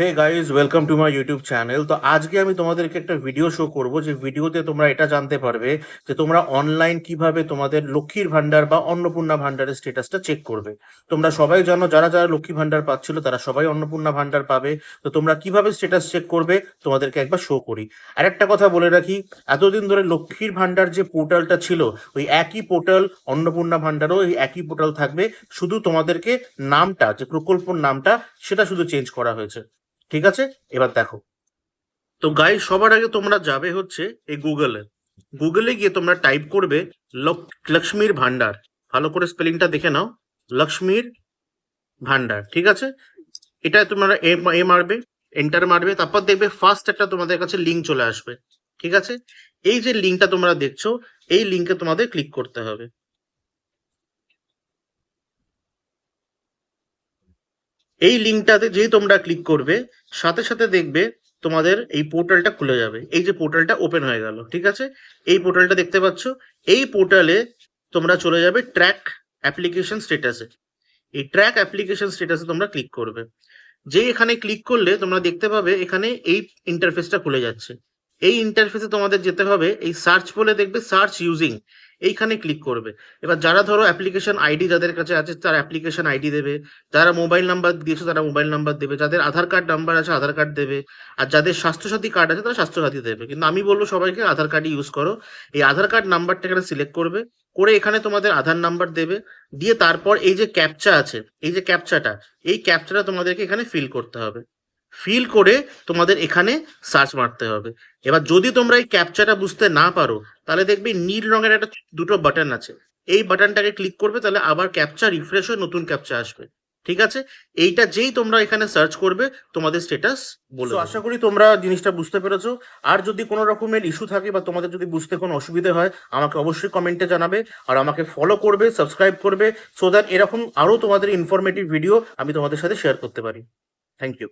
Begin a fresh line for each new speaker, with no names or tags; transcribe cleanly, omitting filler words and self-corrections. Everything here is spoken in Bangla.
Hey guys, welcome to my YouTube channel. তো আজকে আমি তোমাদেরকে একটা ভিডিও শো করব, যে ভিডিওতে তোমরা এটা জানতে পারবে যে তোমরা অনলাইন কিভাবে তোমাদের লক্ষ্মীর ভান্ডার বা অন্নপূর্ণা ভান্ডারের স্ট্যাটাসটা চেক করবে। তোমরা সবাই জানো, যারা যারা লক্ষ্মী ভান্ডার পাচ্ছিল তারা সবাই অন্নপূর্ণা ভান্ডার পাবে। তো তোমরা কিভাবে স্ট্যাটাস চেক করবে তোমাদেরকে একবার শো করি। আর একটা কথা বলে রাখি, এতদিন ধরে লক্ষ্মীর ভান্ডার যে পোর্টালটা ছিল, ওই একই পোর্টাল অন্নপূর্ণা ভান্ডারও এই একই পোর্টাল থাকবে। শুধু তোমাদেরকে নামটা, যে প্রকল্পর নামটা, সেটা শুধু চেঞ্জ করা হয়েছে। ঠিক আছে, এবার দেখো। তো গাইস, সবার আগে তোমরা যাবে হচ্ছে এই গুগলে। গুগলে গিয়ে তোমরা টাইপ করবে লক্ষ্মীর ভান্ডার। ভালো করে স্পেলিংটা দেখে নাও, লক্ষ্মীর ভান্ডার। ঠিক আছে, এটা তোমরা এ মারবে, এন্টার মারবে, তারপর দেখবে ফার্স্ট একটা তোমাদের কাছে লিঙ্ক চলে আসবে। ঠিক আছে, এই যে লিঙ্কটা তোমরা দেখছো, এই লিঙ্কে তোমাদের ক্লিক করতে হবে। এই লিঙ্কটাতে যেই তোমরা ক্লিক করবে, সাথে সাথে দেখবে তোমাদের এই পোর্টালটা খুলে যাবে। এই যে পোর্টালটা ওপেন হয়ে গেল, ঠিক আছে, এই পোর্টালটা দেখতে পাচ্ছ। এই পোর্টালে তোমরা চলে যাবে ট্র্যাক অ্যাপ্লিকেশন স্ট্যাটাসে। এই ট্র্যাক অ্যাপ্লিকেশন স্ট্যাটাসে তোমরা ক্লিক করবে। যে এখানে ক্লিক করলে তোমরা দেখতে পাবে এখানে এই ইন্টারফেসটা খুলে যাচ্ছে। এই ইন্টারফেসে তোমাদের যেতে হবে, এই সার্চ বলে দেখবে সার্চ ইউজিং, এইখানে ক্লিক করবে। এবার যারা ধরো অ্যাপ্লিকেশন আইডি যাদের কাছে আছে তারা অ্যাপ্লিকেশন আইডি দেবে, যারা মোবাইল নাম্বার দিয়েছে তারা মোবাইল নাম্বার দেবে, যাদের আধার কার্ড নাম্বার আছে আধার কার্ড দেবে, আর যাদের স্বাস্থ্যসাথী কার্ড আছে তারা স্বাস্থ্যসাথী দেবে। কিন্তু আমি বলবো সবাইকে আধার কার্ডই ইউজ করো। এই আধার কার্ড নাম্বারটা এখানে সিলেক্ট করবে, করে এখানে তোমাদের আধার নাম্বার দেবে, দিয়ে তারপর এই যে ক্যাপচা আছে, এই যে ক্যাপচাটা, এই ক্যাপচাটা তোমাদেরকে এখানে ফিল করতে হবে। ফিল করে তোমাদের এখানে সার্চ মারতে হবে। এবার যদি তোমরা এই ক্যাপচাটা বুঝতে না পারো, তাহলে দেখবে নীল রঙের একটা দুটো বাটন আছে, এই বাটনটাকে ক্লিক করবে, তাহলে আবার ক্যাপচা রিফ্রেশ হয়ে নতুন ক্যাপচা আসবে। ঠিক আছে, এইটা যেই তোমরা এখানে সার্চ করবে তোমাদের স্ট্যাটাস বলে দেবে। আশা করি তোমরা জিনিসটা বুঝতে পেরেছো। আর যদি কোনো রকমের ইস্যু থাকে বা তোমাদের যদি বুঝতে কোনো অসুবিধা হয়, আমাকে অবশ্যই কমেন্টে জানাবে। আর আমাকে ফলো করবে, সাবস্ক্রাইব করবে, সো দ্যাট এরকম আরো তোমাদের ইনফরমেটিভ ভিডিও আমি তোমাদের সাথে শেয়ার করতে পারি। Thank you.